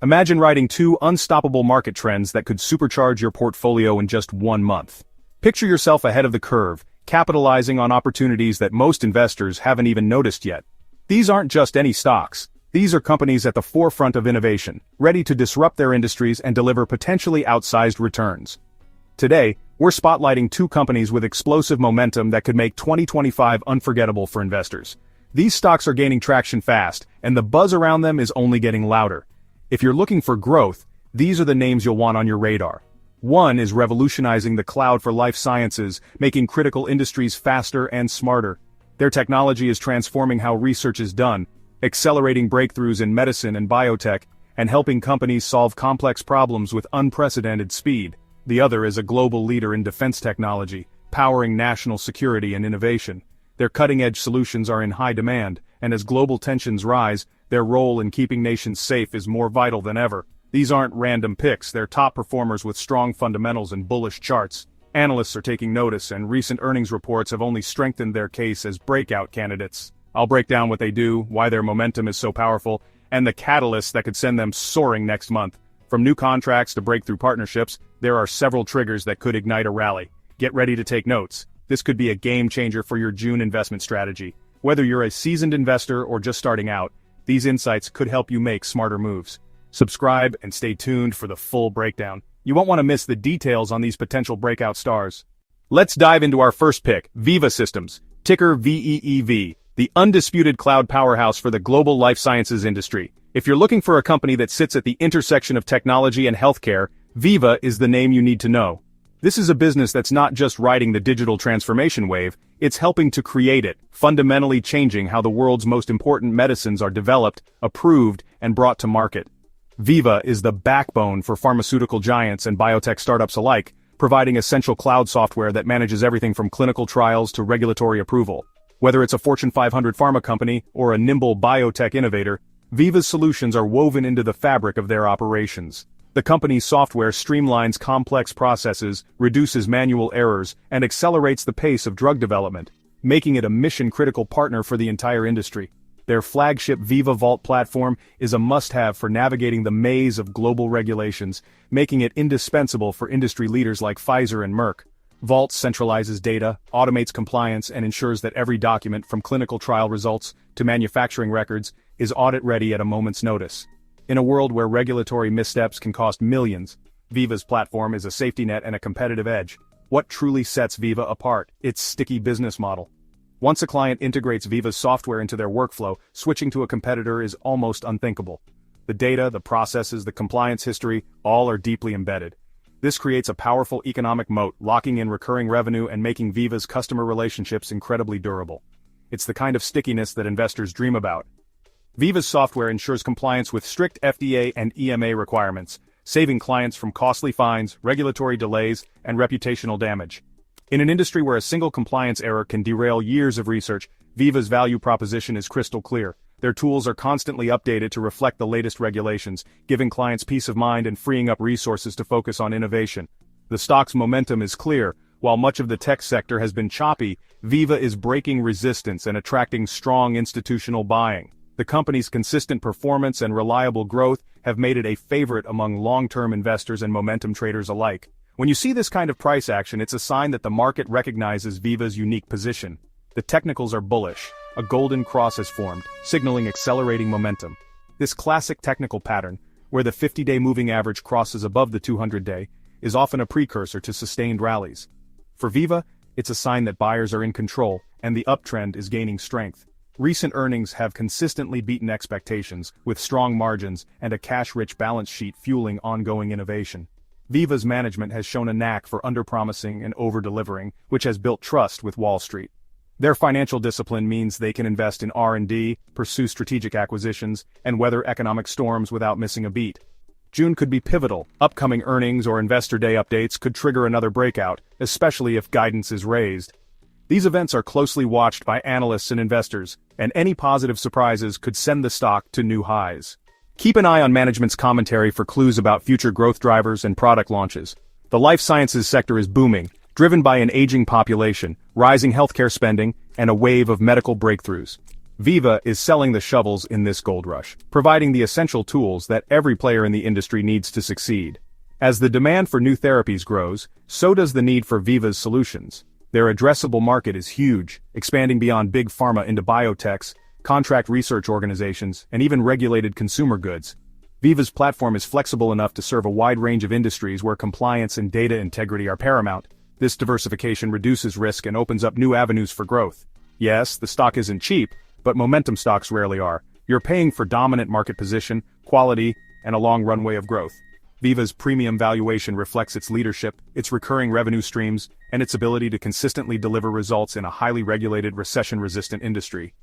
Imagine riding two unstoppable market trends that could supercharge your portfolio in just 1 month. Picture yourself ahead of the curve, capitalizing on opportunities that most investors haven't even noticed yet. These aren't just any stocks. These are companies at the forefront of innovation, ready to disrupt their industries and deliver potentially outsized returns. Today, we're spotlighting two companies with explosive momentum that could make 2025 unforgettable for investors. These stocks are gaining traction fast, and the buzz around them is only getting louder. If you're looking for growth, these are the names you'll want on your radar. One is revolutionizing the cloud for life sciences, making critical industries faster and smarter. Their technology is transforming how research is done, accelerating breakthroughs in medicine and biotech, and helping companies solve complex problems with unprecedented speed. The other is a global leader in defense technology, powering national security and innovation. Their cutting-edge solutions are in high demand, and as global tensions rise, their role in keeping nations safe is more vital than ever. These aren't random picks, they're top performers with strong fundamentals and bullish charts. Analysts are taking notice, and recent earnings reports have only strengthened their case as breakout candidates. I'll break down what they do, why their momentum is so powerful, and the catalysts that could send them soaring next month. From new contracts to breakthrough partnerships, there are several triggers that could ignite a rally. Get ready to take notes. This could be a game changer for your June investment strategy. Whether you're a seasoned investor or just starting out, these insights could help you make smarter moves. Subscribe and stay tuned for the full breakdown. You won't want to miss the details on these potential breakout stars. Let's dive into our first pick, Veeva Systems, ticker VEEV, the undisputed cloud powerhouse for the global life sciences industry. If you're looking for a company that sits at the intersection of technology and healthcare, Veeva is the name you need to know. This is a business that's not just riding the digital transformation wave, it's helping to create it, fundamentally changing how the world's most important medicines are developed, approved, and brought to market. Veeva is the backbone for pharmaceutical giants and biotech startups alike, providing essential cloud software that manages everything from clinical trials to regulatory approval. Whether it's a Fortune 500 pharma company or a nimble biotech innovator, Veeva's solutions are woven into the fabric of their operations. The company's software streamlines complex processes, reduces manual errors, and accelerates the pace of drug development, making it a mission-critical partner for the entire industry. Their flagship Veeva Vault platform is a must-have for navigating the maze of global regulations, making it indispensable for industry leaders like Pfizer and Merck. Vault centralizes data, automates compliance, and ensures that every document from clinical trial results to manufacturing records is audit-ready at a moment's notice. In a world where regulatory missteps can cost millions, Veeva's platform is a safety net and a competitive edge. What truly sets Veeva apart? Its sticky business model. Once a client integrates Veeva's software into their workflow, switching to a competitor is almost unthinkable. The data, the processes, the compliance history, all are deeply embedded. This creates a powerful economic moat, locking in recurring revenue and making Veeva's customer relationships incredibly durable. It's the kind of stickiness that investors dream about. Veeva's software ensures compliance with strict FDA and EMA requirements, saving clients from costly fines, regulatory delays, and reputational damage. In an industry where a single compliance error can derail years of research, Veeva's value proposition is crystal clear. Their tools are constantly updated to reflect the latest regulations, giving clients peace of mind and freeing up resources to focus on innovation. The stock's momentum is clear. While much of the tech sector has been choppy, Veeva is breaking resistance and attracting strong institutional buying. The company's consistent performance and reliable growth have made it a favorite among long-term investors and momentum traders alike. When you see this kind of price action, it's a sign that the market recognizes Veeva's unique position. The technicals are bullish. A golden cross has formed, signaling accelerating momentum. This classic technical pattern, where the 50-day moving average crosses above the 200-day, is often a precursor to sustained rallies. For Veeva, it's a sign that buyers are in control, and the uptrend is gaining strength. Recent earnings have consistently beaten expectations, with strong margins and a cash-rich balance sheet fueling ongoing innovation. Veeva's management has shown a knack for underpromising and over-delivering, which has built trust with Wall Street. Their financial discipline means they can invest in R&D, pursue strategic acquisitions, and weather economic storms without missing a beat. June could be pivotal. Upcoming earnings or investor day updates could trigger another breakout, especially if guidance is raised. These events are closely watched by analysts and investors, and any positive surprises could send the stock to new highs. Keep an eye on management's commentary for clues about future growth drivers and product launches. The life sciences sector is booming, driven by an aging population, rising healthcare spending, and a wave of medical breakthroughs. Veeva is selling the shovels in this gold rush, providing the essential tools that every player in the industry needs to succeed. As the demand for new therapies grows, so does the need for Veeva's solutions. Their addressable market is huge, expanding beyond big pharma into biotechs, contract research organizations, and even regulated consumer goods. Veeva's platform is flexible enough to serve a wide range of industries where compliance and data integrity are paramount. This diversification reduces risk and opens up new avenues for growth. Yes, the stock isn't cheap, but momentum stocks rarely are. You're paying for dominant market position, quality, and a long runway of growth. Veeva's premium valuation reflects its leadership, its recurring revenue streams, and its ability to consistently deliver results in a highly regulated, recession-resistant industry.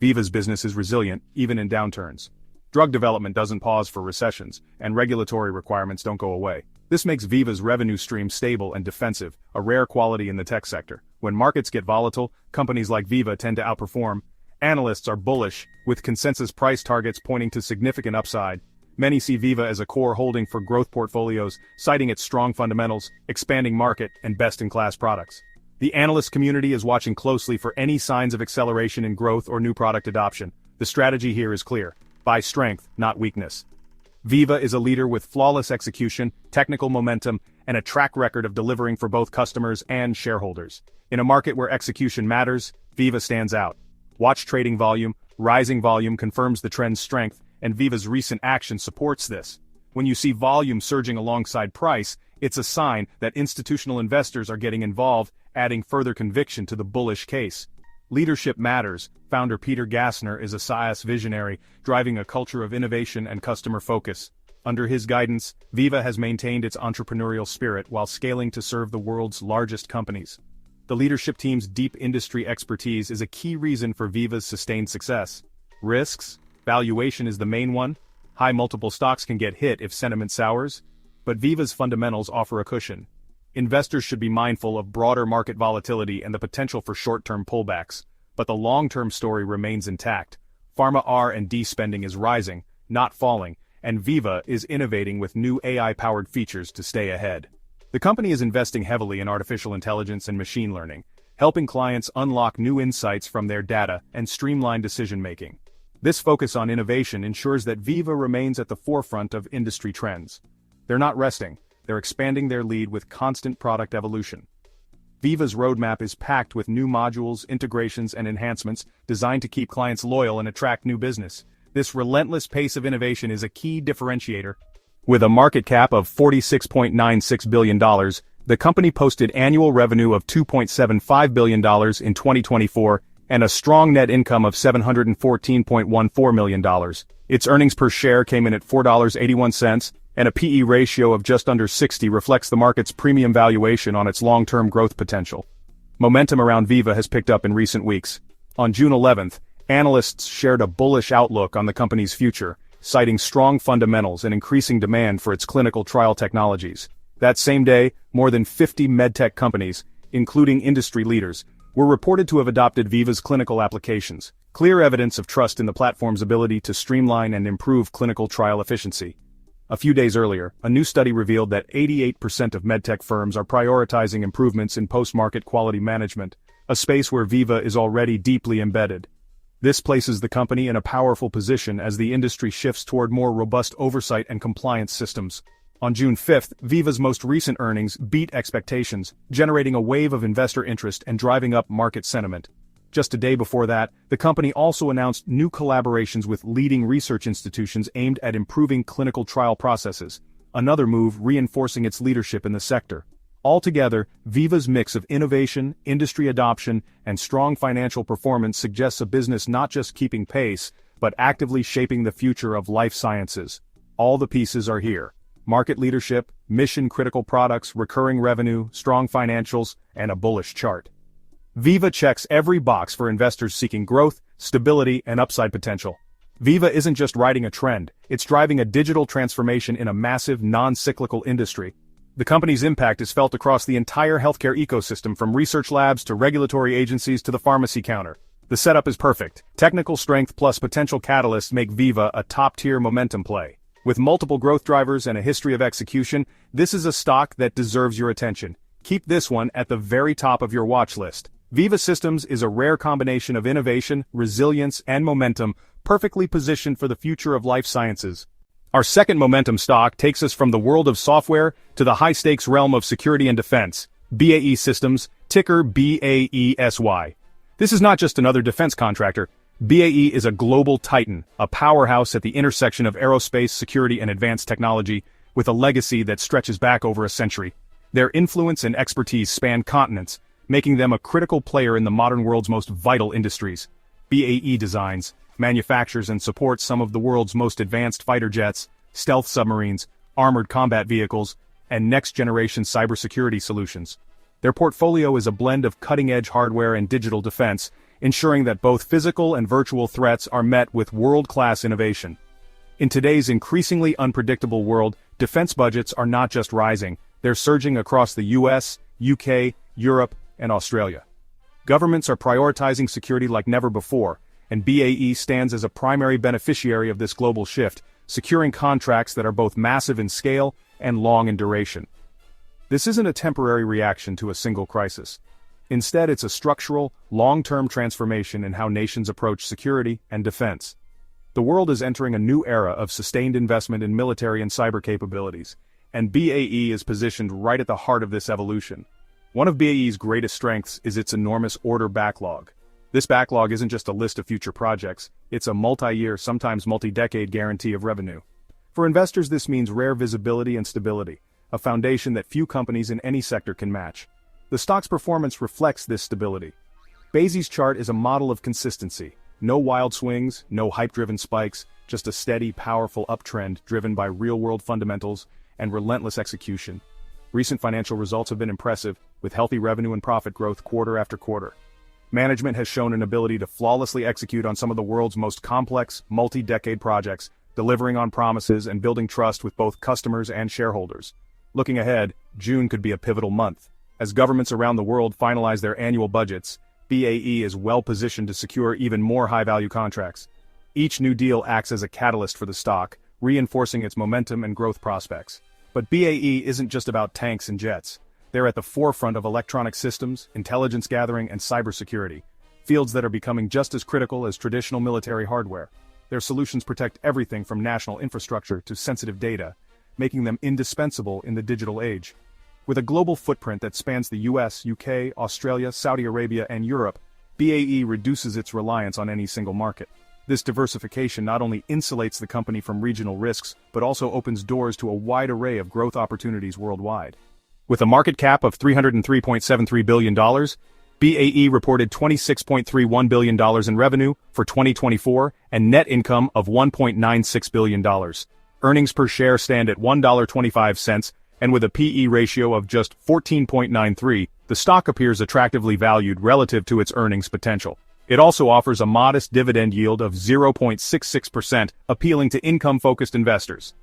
Veeva's business is resilient, even in downturns. Drug development doesn't pause for recessions, and regulatory requirements don't go away. This makes Veeva's revenue stream stable and defensive, a rare quality in the tech sector. When markets get volatile, companies like Veeva tend to outperform. Analysts are bullish, with consensus price targets pointing to significant upside. Many see Veeva as a core holding for growth portfolios, citing its strong fundamentals, expanding market, and best-in-class products. The analyst community is watching closely for any signs of acceleration in growth or new product adoption. The strategy here is clear: buy strength, not weakness. Veeva is a leader with flawless execution, technical momentum, and a track record of delivering for both customers and shareholders. In a market where execution matters, Veeva stands out. Watch trading volume, rising volume confirms the trend's strength, and Veeva's recent action supports this. When you see volume surging alongside price, it's a sign that institutional investors are getting involved, adding further conviction to the bullish case. Leadership matters. Founder 𝗗𝗟𝗏𝗧 is a SaaS visionary, driving a culture of innovation and customer focus. Under his guidance, Veeva has maintained its entrepreneurial spirit while scaling to serve the world's largest companies. The leadership team's deep industry expertise is a key reason for Veeva's sustained success. Risks? Valuation is the main one. High multiple stocks can get hit if sentiment sours, but Veeva's fundamentals offer a cushion. Investors should be mindful of broader market volatility and the potential for short-term pullbacks, but the long-term story remains intact. Pharma R&D spending is rising, not falling, and Veeva is innovating with new AI-powered features to stay ahead. The company is investing heavily in artificial intelligence and machine learning, helping clients unlock new insights from their data and streamline decision-making. This focus on innovation ensures that Veeva remains at the forefront of industry trends. They're not resting, they're expanding their lead with constant product evolution. Veeva's roadmap is packed with new modules, integrations, and enhancements designed to keep clients loyal and attract new business. This relentless pace of innovation is a key differentiator. With a market cap of $46.96 billion, the company posted annual revenue of $2.75 billion in 2024, and a strong net income of $714.14 million. Its earnings per share came in at $4.81, and a PE ratio of just under 60 reflects the market's premium valuation on its long-term growth potential. Momentum around Veeva has picked up in recent weeks. On June 11th, analysts shared a bullish outlook on the company's future, citing strong fundamentals and increasing demand for its clinical trial technologies. That same day, more than 50 medtech companies, including industry leaders, were reported to have adopted Veeva's clinical applications, clear evidence of trust in the platform's ability to streamline and improve clinical trial efficiency. A few days earlier, a new study revealed that 88% of medtech firms are prioritizing improvements in post-market quality management, a space where Veeva is already deeply embedded. This places the company in a powerful position as the industry shifts toward more robust oversight and compliance systems. On June 5th, Veeva's most recent earnings beat expectations, generating a wave of investor interest and driving up market sentiment. Just a day before that, the company also announced new collaborations with leading research institutions aimed at improving clinical trial processes, another move reinforcing its leadership in the sector. Altogether, Veeva's mix of innovation, industry adoption, and strong financial performance suggests a business not just keeping pace, but actively shaping the future of life sciences. All the pieces are here: market leadership, mission-critical products, recurring revenue, strong financials, and a bullish chart. Veeva checks every box for investors seeking growth, stability, and upside potential. Veeva isn't just riding a trend, it's driving a digital transformation in a massive, non-cyclical industry. The company's impact is felt across the entire healthcare ecosystem, from research labs to regulatory agencies to the pharmacy counter. The setup is perfect. Technical strength plus potential catalysts make Veeva a top-tier momentum play. With multiple growth drivers and a history of execution, this is a stock that deserves your attention. Keep this one at the very top of your watch list. Veeva Systems is a rare combination of innovation, resilience, and momentum, perfectly positioned for the future of life sciences. Our second momentum stock takes us from the world of software to the high-stakes realm of security and defense. BAE Systems, ticker BAESY. This is not just another defense contractor. BAE is a global titan, a powerhouse at the intersection of aerospace, security, and advanced technology, with a legacy that stretches back over a century. Their influence and expertise span continents, making them a critical player in the modern world's most vital industries. BAE designs, manufactures and supports some of the world's most advanced fighter jets, stealth submarines, armored combat vehicles, and next-generation cybersecurity solutions. Their portfolio is a blend of cutting-edge hardware and digital defense, ensuring that both physical and virtual threats are met with world-class innovation. In today's increasingly unpredictable world, defense budgets are not just rising, they're surging across the US, UK, Europe, and Australia. Governments are prioritizing security like never before, and BAE stands as a primary beneficiary of this global shift, securing contracts that are both massive in scale and long in duration. This isn't a temporary reaction to a single crisis. Instead, it's a structural, long-term transformation in how nations approach security and defense. The world is entering a new era of sustained investment in military and cyber capabilities, and BAE is positioned right at the heart of this evolution. One of BAE's greatest strengths is its enormous order backlog. This backlog isn't just a list of future projects, it's a multi-year, sometimes multi-decade guarantee of revenue. For investors, this means rare visibility and stability, a foundation that few companies in any sector can match. The stock's performance reflects this stability. BASY's chart is a model of consistency. No wild swings, no hype-driven spikes, just a steady, powerful uptrend driven by real-world fundamentals and relentless execution. Recent financial results have been impressive, with healthy revenue and profit growth quarter after quarter. Management has shown an ability to flawlessly execute on some of the world's most complex, multi-decade projects, delivering on promises and building trust with both customers and shareholders. Looking ahead, June could be a pivotal month. As governments around the world finalize their annual budgets, BAE is well positioned to secure even more high-value contracts. Each new deal acts as a catalyst for the stock, reinforcing its momentum and growth prospects. But BAE isn't just about tanks and jets. They're at the forefront of electronic systems, intelligence gathering, and cybersecurity, fields that are becoming just as critical as traditional military hardware. Their solutions protect everything from national infrastructure to sensitive data, making them indispensable in the digital age. With a global footprint that spans the US, UK, Australia, Saudi Arabia, and Europe, BAE reduces its reliance on any single market. This diversification not only insulates the company from regional risks, but also opens doors to a wide array of growth opportunities worldwide. With a market cap of $303.73 billion, BAE reported $26.31 billion in revenue for 2024 and net income of $1.96 billion. Earnings per share stand at $1.25, and with a P/E ratio of just 14.93, the stock appears attractively valued relative to its earnings potential. It also offers a modest dividend yield of 0.66%, appealing to income-focused investors.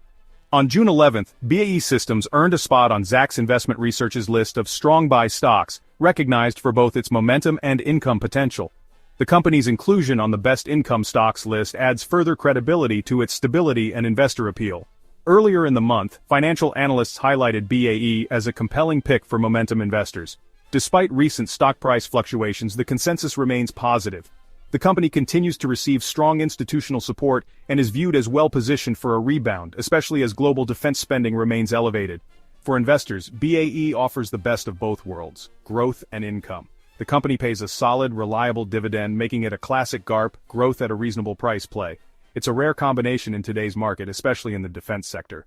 On June 11th, BAE Systems earned a spot on Zacks Investment Research's list of strong buy stocks, recognized for both its momentum and income potential. The company's inclusion on the best income stocks list adds further credibility to its stability and investor appeal. Earlier in the month, financial analysts highlighted BAE as a compelling pick for momentum investors. Despite recent stock price fluctuations, the consensus remains positive. The company continues to receive strong institutional support and is viewed as well-positioned for a rebound, especially as global defense spending remains elevated. For investors, BAE offers the best of both worlds, growth and income. The company pays a solid, reliable dividend, making it a classic GARP, growth at a reasonable price play. It's a rare combination in today's market, especially in the defense sector.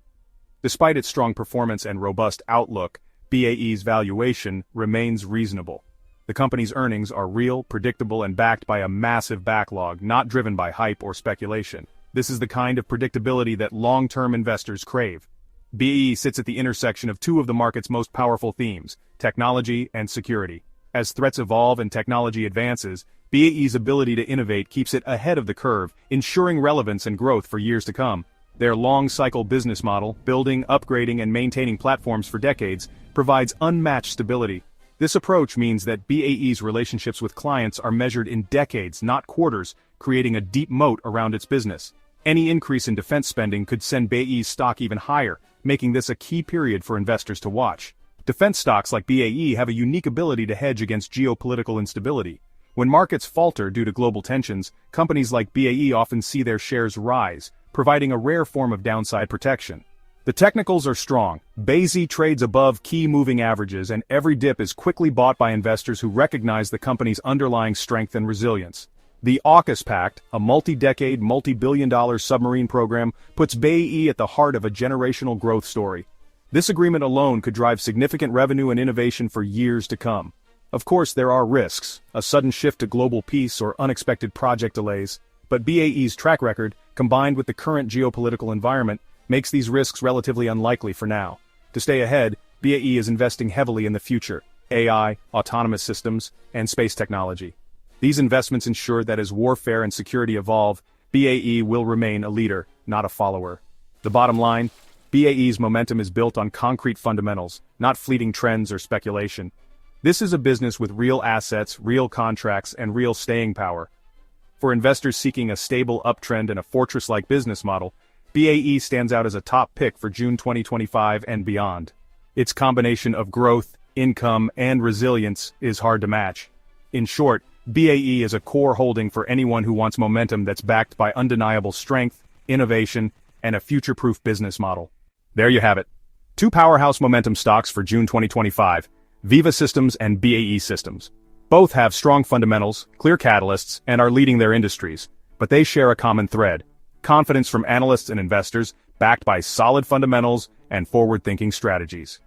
Despite its strong performance and robust outlook, BAE's valuation remains reasonable. The company's earnings are real, predictable, and backed by a massive backlog, not driven by hype or speculation. This is the kind of predictability that long-term investors crave. BAE sits at the intersection of two of the market's most powerful themes, technology and security. As threats evolve and technology advances, BAE's ability to innovate keeps it ahead of the curve, ensuring relevance and growth for years to come. Their long-cycle business model, building, upgrading, and maintaining platforms for decades, provides unmatched stability. This approach means that BAE's relationships with clients are measured in decades, not quarters, creating a deep moat around its business. Any increase in defense spending could send BAE's stock even higher, making this a key period for investors to watch. Defense stocks like BAE have a unique ability to hedge against geopolitical instability. When markets falter due to global tensions, companies like BAE often see their shares rise, providing a rare form of downside protection. The technicals are strong. BAESY trades above key moving averages, and every dip is quickly bought by investors who recognize the company's underlying strength and resilience. The AUKUS Pact, a multi-decade, multi-billion-dollar submarine program, puts BAE at the heart of a generational growth story. This agreement alone could drive significant revenue and innovation for years to come. Of course, there are risks, a sudden shift to global peace or unexpected project delays, but BAE's track record, combined with the current geopolitical environment, makes these risks relatively unlikely for now. To stay ahead, BAE is investing heavily in the future: AI, autonomous systems, and space technology. These investments ensure that as warfare and security evolve, BAE will remain a leader, not a follower. The bottom line: BAE's momentum is built on concrete fundamentals, not fleeting trends or speculation. This is a business with real assets, real contracts, and real staying power. For investors seeking a stable uptrend and a fortress-like business model, BAE stands out as a top pick for June 2025 and beyond. Its combination of growth, income, and resilience is hard to match. In short, BAE is a core holding for anyone who wants momentum that's backed by undeniable strength, innovation, and a future-proof business model. There you have it. Two powerhouse momentum stocks for June 2025, Veeva Systems and BAE Systems. Both have strong fundamentals, clear catalysts, and are leading their industries, but they share a common thread: confidence from analysts and investors, backed by solid fundamentals and forward-thinking strategies.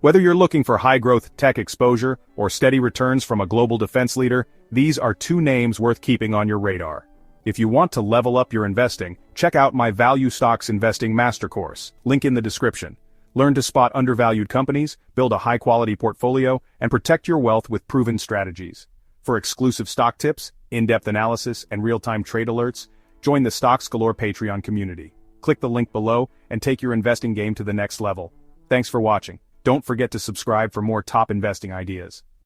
Whether you're looking for high-growth tech exposure or steady returns from a global defense leader, these are two names worth keeping on your radar. If you want to level up your investing, check out my Value Stocks Investing Master Course, link in the description. Learn to spot undervalued companies, build a high-quality portfolio, and protect your wealth with proven strategies. For exclusive stock tips, in-depth analysis, and real-time trade alerts, join the Stocks Galore Patreon community. Click the link below and take your investing game to the next level. Thanks for watching. Don't forget to subscribe for more top investing ideas.